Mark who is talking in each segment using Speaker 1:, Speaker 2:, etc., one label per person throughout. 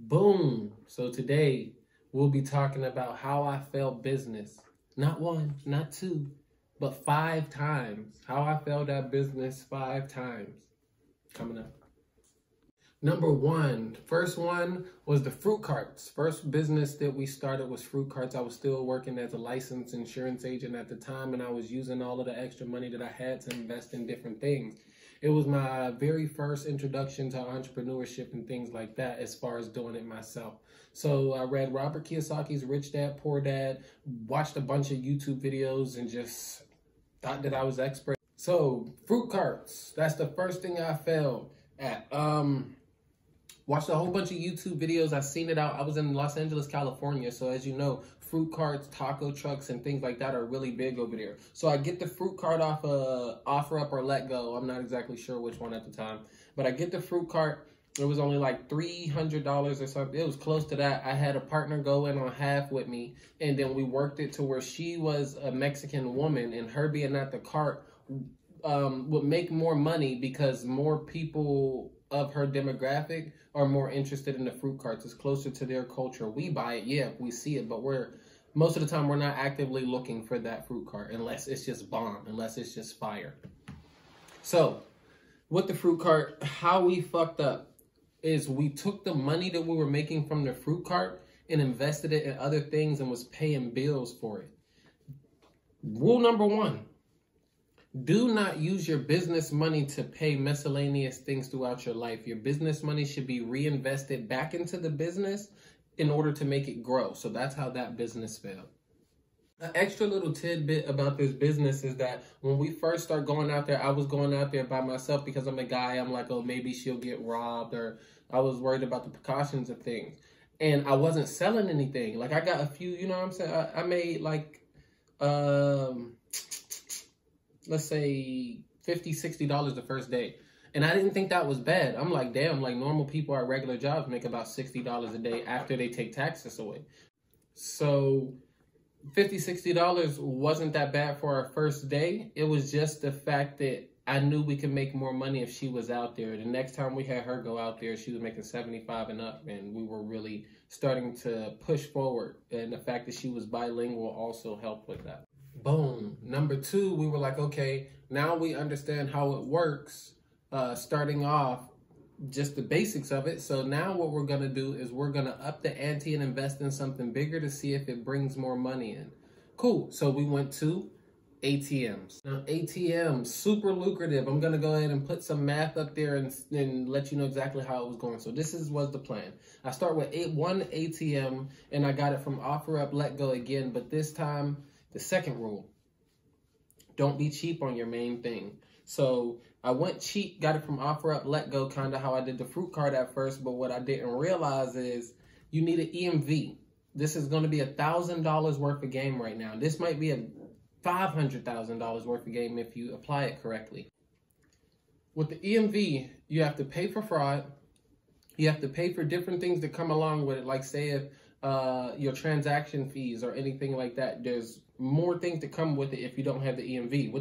Speaker 1: Boom. So today we'll be talking about how I failed business. Not one, not two, but 5 times. How I failed at business 5 times. Coming up. Number one, first one was the fruit carts. First business that we started was fruit carts. I was still working as a licensed insurance agent at the time, and I was using all of the extra money that I had to invest in different things. It was my very first introduction to entrepreneurship and things like that as far as doing it myself. So I read Robert Kiyosaki's Rich Dad, Poor Dad, watched a bunch of YouTube videos and just thought that I was expert. So fruit carts, that's the first thing I failed at. Watched a whole bunch of YouTube videos. I seen it out. I was in Los Angeles, California. So as you know, fruit carts, taco trucks, and things like that are really big over there. So I get the fruit cart off OfferUp or Letgo. I'm not exactly sure which one at the time. But I get the fruit cart. It was only like $300 or something. It was close to that. I had a partner go in on half with me. And then we worked it to where she was a Mexican woman. And her being at the cart would make more money because more people of her demographic are more interested in the fruit carts. It's closer to their culture. We buy it, yeah, we see it, but most of the time we're not actively looking for that fruit cart unless it's just bomb, unless it's just fire. So with the fruit cart, how we fucked up is we took the money that we were making from the fruit cart and invested it in other things and was paying bills for it. Rule number one, do not use your business money to pay miscellaneous things throughout your life. Your business money should be reinvested back into the business in order to make it grow. So that's how that business failed. An extra little tidbit about this business is that when we first start going out there, I was going out there by myself because I'm a guy. I'm like, oh, maybe she'll get robbed, or I was worried about the precautions of things. And I wasn't selling anything. Like I got a few, you know what I'm saying? I made like, let's say $50, $60 the first day. And I didn't think that was bad. I'm like, damn, like normal people at regular jobs make about $60 a day after they take taxes away. So $50, $60 wasn't that bad for our first day. It was just the fact that I knew we could make more money if she was out there. The next time we had her go out there, she was making 75 and up, and we were really starting to push forward. And the fact that she was bilingual also helped with that. Boom. Number two, we were like, okay, now we understand how it works, starting off just the basics of it. So now what we're going to do is we're going to up the ante and invest in something bigger to see if it brings more money in. Cool. So we went to ATMs. Now, ATMs, super lucrative. I'm going to go ahead and put some math up there and let you know exactly how it was going. So this was the plan. I start with one ATM, and I got it from OfferUp, Letgo again, but this time, the second rule, don't be cheap on your main thing. So I went cheap, got it from OfferUp, Letgo, kind of how I did the fruit cart at first. But what I didn't realize is you need an EMV. This is going to be $1,000 worth of game right now. This might be a $500,000 worth of game if you apply it correctly. With the EMV, you have to pay for fraud. You have to pay for different things that come along with it. Like say if your transaction fees or anything like that, there's more things that come with it if you don't have the EMV.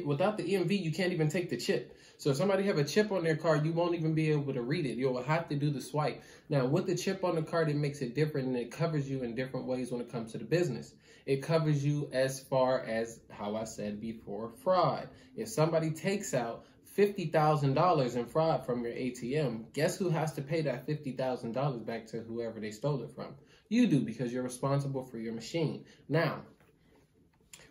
Speaker 1: Without the EMV, you can't even take the chip. So if somebody have a chip on their card, you won't even be able to read it. You'll have to do the swipe. Now, with the chip on the card, it makes it different, and it covers you in different ways when it comes to the business. It covers you as far as, how I said before, fraud. If somebody takes out $50,000 in fraud from your ATM, guess who has to pay that $50,000 back to whoever they stole it from? You do, because you're responsible for your machine. Now,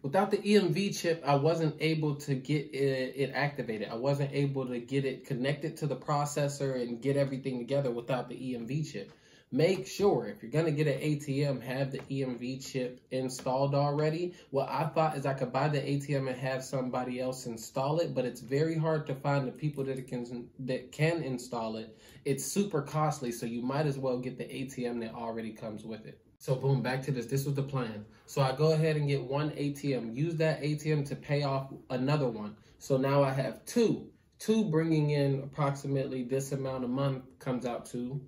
Speaker 1: without the EMV chip, I wasn't able to get it activated. I wasn't able to get it connected to the processor and get everything together without the EMV chip. Make sure, if you're going to get an ATM, have the EMV chip installed already. What I thought is I could buy the ATM and have somebody else install it, but it's very hard to find the people that can install it. It's super costly, so you might as well get the ATM that already comes with it. So boom, back to this. This was the plan. So I go ahead and get one ATM, use that ATM to pay off another one. So now I have two. Two bringing in approximately this amount a month comes out to,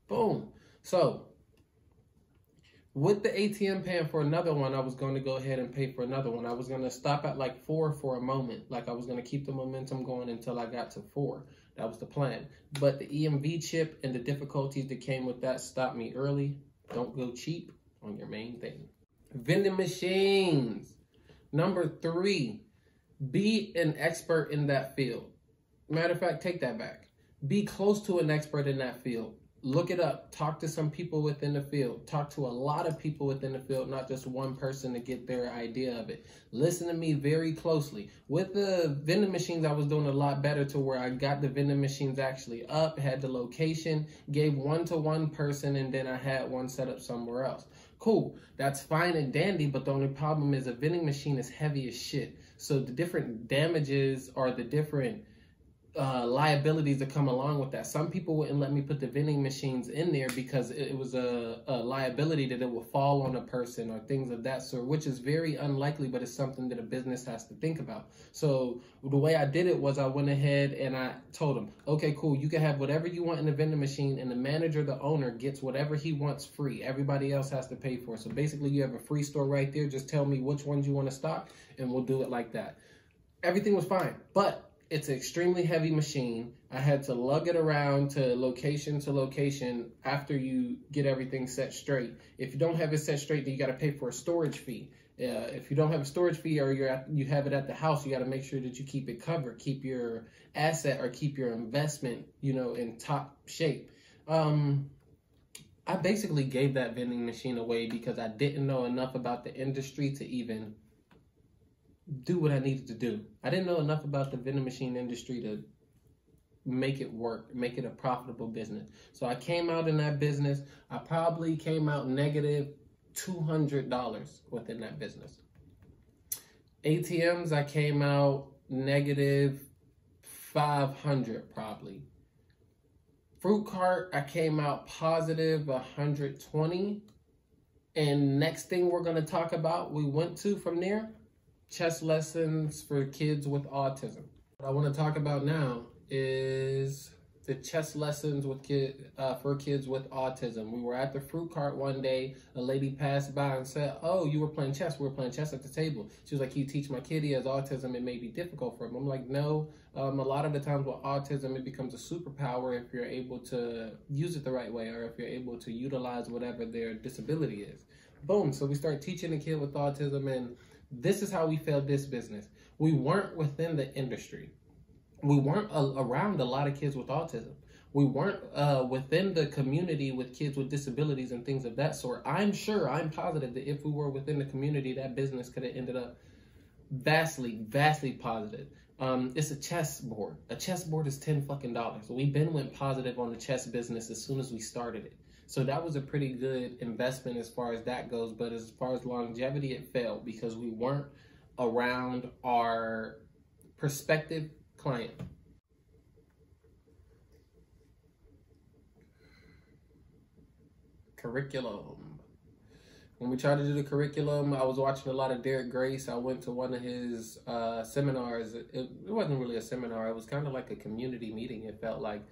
Speaker 1: boom. So with the ATM paying for another one, I was going to go ahead and pay for another one. I was going to stop at like 4 for a moment. Like I was going to keep the momentum going until I got to 4. That was the plan. But the EMV chip and the difficulties that came with that stopped me early. Don't go cheap on your main thing. Vending machines. Number 3, be an expert in that field. Matter of fact, take that back. Be close to an expert in that field. Look it up. Talk to some people within the field. Talk to a lot of people within the field, not just one person to get their idea of it. Listen to me very closely. With the vending machines, I was doing a lot better to where I got the vending machines actually up, had the location, gave one to one person, and then I had one set up somewhere else. Cool. That's fine and dandy, but the only problem is a vending machine is heavy as shit. So the different damages or the different liabilities that come along with that. Some people wouldn't let me put the vending machines in there because it was a liability that it will fall on a person or things of that sort, which is very unlikely, but it's something that a business has to think about. So the way I did it was I went ahead and I told them, okay, cool, you can have whatever you want in the vending machine, and the manager, the owner, gets whatever he wants free. Everybody else has to pay for it. So basically you have a free store right there. Just tell me which ones you want to stock and we'll do it like that. Everything was fine, but it's an extremely heavy machine. I had to lug it around to location after you get everything set straight. If you don't have it set straight, then you got to pay for a storage fee. If you don't have a storage fee or you have it at the house, you got to make sure that you keep it covered, keep your asset or keep your investment, in top shape. I basically gave that vending machine away because I didn't know enough about the industry to even do what I needed to do. I didn't know enough about the vending machine industry to make it work, make it a profitable business. So I came out in that business. I probably came out negative $200 within that business. ATMs, I came out negative 500 probably. Fruit cart, I came out positive 120. And next thing we're going to talk about, we went to from there, chess lessons for kids with autism. What I want to talk about now is the chess lessons with for kids with autism. We were at the fruit cart one day. A lady passed by and said, "Oh, you were playing chess." We were playing chess at the table. She was like, "Can you teach my kid? He has autism. It may be difficult for him." I'm like, "No. A lot of the times with autism, it becomes a superpower if you're able to use it the right way or if you're able to utilize whatever their disability is." Boom. So we start teaching the kid with autism, and this is how we failed this business. We weren't within the industry. We weren't around a lot of kids with autism. We weren't within the community with kids with disabilities and things of that sort. I'm positive that if we were within the community, that business could have ended up vastly positive. It's a chess board. A chess board is $10 fucking. We went positive on the chess business as soon as we started it. So that was a pretty good investment as far as that goes. But as far as longevity, it failed because we weren't around our prospective client. Curriculum. When we tried to do the curriculum, I was watching a lot of Derek Grace. I went to one of his seminars. It wasn't really a seminar. It was kind of like a community meeting, it felt like.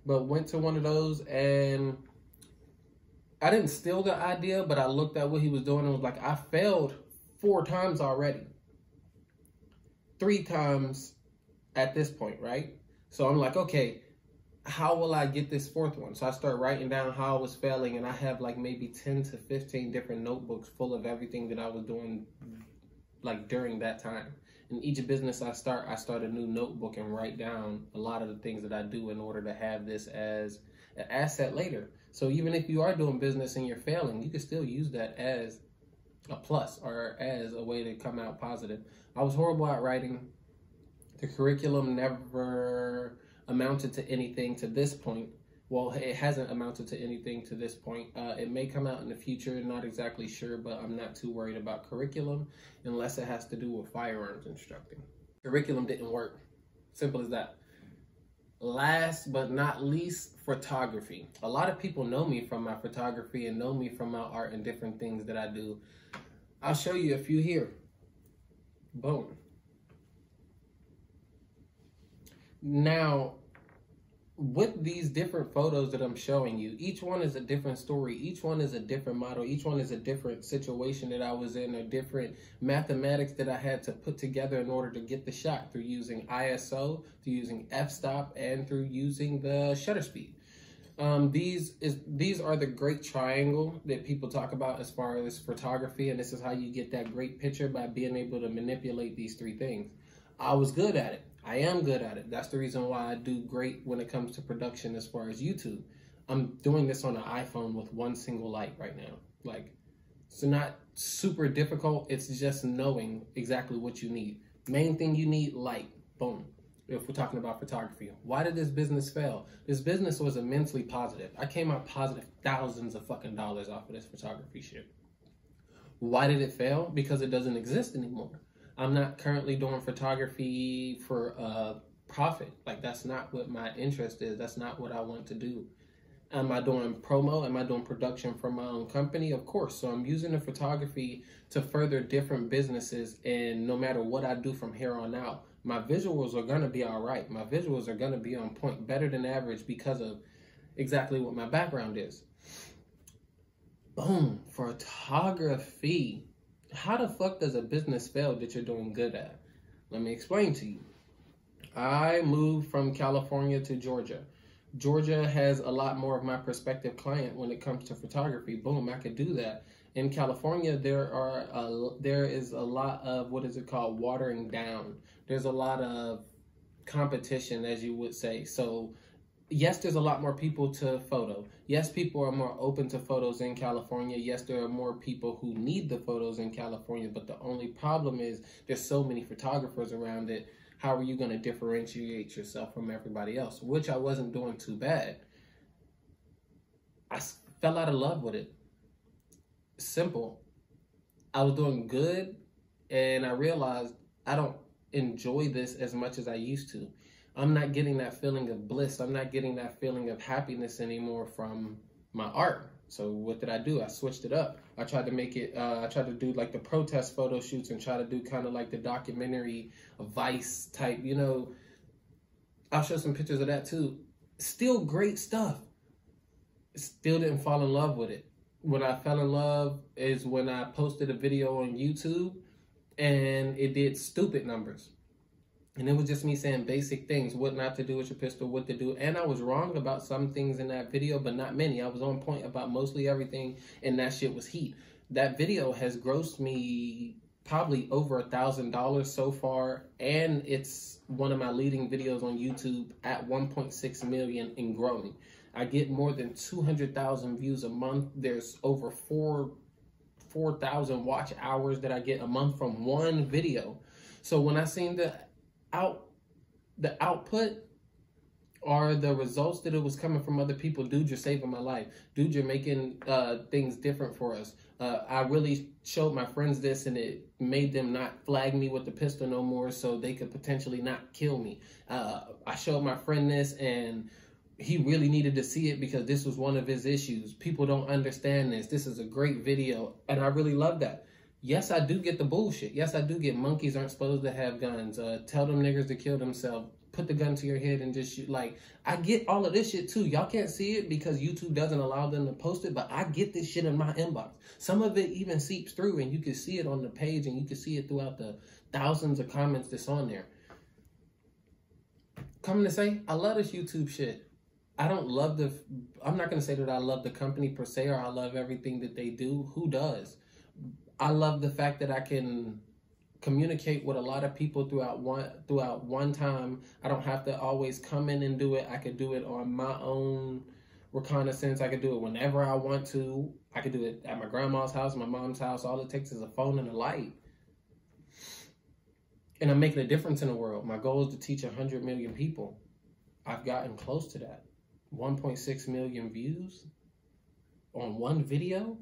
Speaker 1: But went to one of those, and I didn't steal the idea, but I looked at what he was doing and was like, I failed 4 times already. 3 times at this point, right? So I'm like, okay, how will I get this 4th one? So I start writing down how I was failing, and I have like maybe 10 to 15 different notebooks full of everything that I was doing like during that time. In each business I start a new notebook and write down a lot of the things that I do in order to have this as an asset later. So even if you are doing business and you're failing, you can still use that as a plus or as a way to come out positive. I was horrible at writing. The curriculum never amounted to anything to this point. Well, it hasn't amounted to anything to this point. It may come out in the future, not exactly sure, but I'm not too worried about curriculum unless it has to do with firearms instructing. Curriculum didn't work. Simple as that. Last but not least, photography. A lot of people know me from my photography and know me from my art and different things that I do. I'll show you a few here. Boom. Now, with these different photos that I'm showing you, each one is a different story. Each one is a different model. Each one is a different situation that I was in, or different mathematics that I had to put together in order to get the shot, through using ISO, through using f-stop, and through using the shutter speed. These are the great triangle that people talk about as far as photography, and this is how you get that great picture, by being able to manipulate these three things. I was good at it. I am good at it. That's the reason why I do great when it comes to production as far as YouTube. I'm doing this on an iPhone with one single light right now. Like, it's not super difficult. It's just knowing exactly what you need. Main thing you need, light. Boom. If we're talking about photography. Why did this business fail? This business was immensely positive. I came out positive thousands of fucking dollars off of this photography shit. Why did it fail? Because it doesn't exist anymore. I'm not currently doing photography for profit. Like, that's not what my interest is. That's not what I want to do. Am I doing promo? Am I doing production for my own company? Of course. So I'm using the photography to further different businesses, and no matter what I do from here on out, my visuals are going to be all right. My visuals are going to be on point, better than average, because of exactly what my background is. Boom. Photography. How the fuck does a business fail that you're doing good at? Let me explain to you. I moved from California to Georgia. Georgia has a lot more of my prospective client when it comes to photography. Boom, I could do that. In California, there is a lot of, what is it called, watering down. There's a lot of competition, as you would say. So yes, there's a lot more people to photo. Yes, people are more open to photos in California. Yes, there are more people who need the photos in California. But the only problem is there's so many photographers around it. How are you going to differentiate yourself from everybody else? Which I wasn't doing too bad. I fell out of love with it. Simple. I was doing good, and I realized I don't enjoy this as much as I used to. I'm not getting that feeling of bliss. I'm not getting that feeling of happiness anymore from my art. So what did I do? I switched it up. I tried to make it, I tried to do like the protest photo shoots, and try to do kind of like the documentary Vice type, you know. I'll show some pictures of that too. Still great stuff. Still didn't fall in love with it. When I fell in love is when I posted a video on YouTube, and it did stupid numbers. And it was just me saying basic things, what not to do with your pistol, what to do. And I was wrong about some things in that video, but not many. I was on point about mostly everything, and that shit was heat. That video has grossed me probably over $1,000 so far, and it's one of my leading videos on YouTube at 1.6 million and growing. I get more than 200,000 views a month. There's over 4,000 watch hours that I get a month from one video. So when I seen the output or the results that it was coming from other people, dude, you're saving my life. Dude, you're making things different for us. I really showed my friends this, and it made them not flag me with the pistol no more, so they could potentially not kill me. I showed my friend this, and he really needed to see it because this was one of his issues. People don't understand this. This is a great video, and I really love that. Yes, I do get the bullshit. Yes, I do get monkeys aren't supposed to have guns. Tell them niggers to kill themselves. Put the gun to your head and just shoot. Like, I get all of this shit too. Y'all can't see it because YouTube doesn't allow them to post it, but I get this shit in my inbox. Some of it even seeps through, and you can see it on the page, and you can see it throughout the thousands of comments that's on there. Coming to say, I love this YouTube shit. I don't love I'm not going to say that I love the company per se, or I love everything that they do. Who does? I love the fact that I can communicate with a lot of people throughout one time. I don't have to always come in and do it. I could do it on my own reconnaissance. I could do it whenever I want to. I could do it at my grandma's house, my mom's house. All it takes is a phone and a light. And I'm making a difference in the world. My goal is to teach 100 million people. I've gotten close to that. 1.6 million views on one video.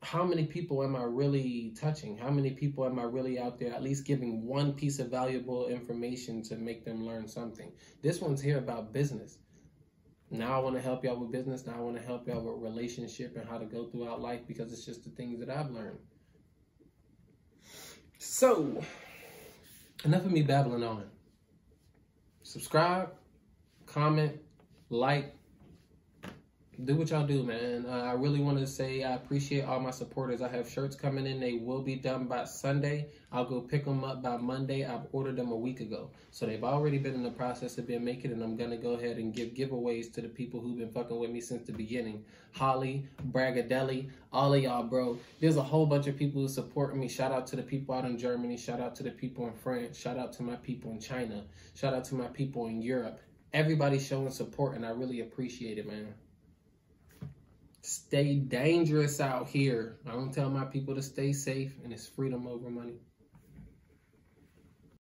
Speaker 1: How many people am I really touching? How many people am I really out there at least giving one piece of valuable information to make them learn something? This one's here about business. Now I want to help y'all with business. Now I want to help y'all with relationship and how to go throughout life, because it's just the things that I've learned. So, enough of me babbling on. Subscribe, comment, like, do what y'all do, man. I really want to say I appreciate all my supporters. I have shirts coming in. They will be done by Sunday. I'll go pick them up by Monday. I've ordered them a week ago. So they've already been in the process of being making, and I'm going to go ahead and give giveaways to the people who've been fucking with me since the beginning. Holly, Bragadelli, all of y'all, bro. There's a whole bunch of people who support me. Shout out to the people out in Germany. Shout out to the people in France. Shout out to my people in China. Shout out to my people in Europe. Everybody's showing support, and I really appreciate it, man. Stay dangerous out here. I don't tell my people to stay safe, and it's freedom over money.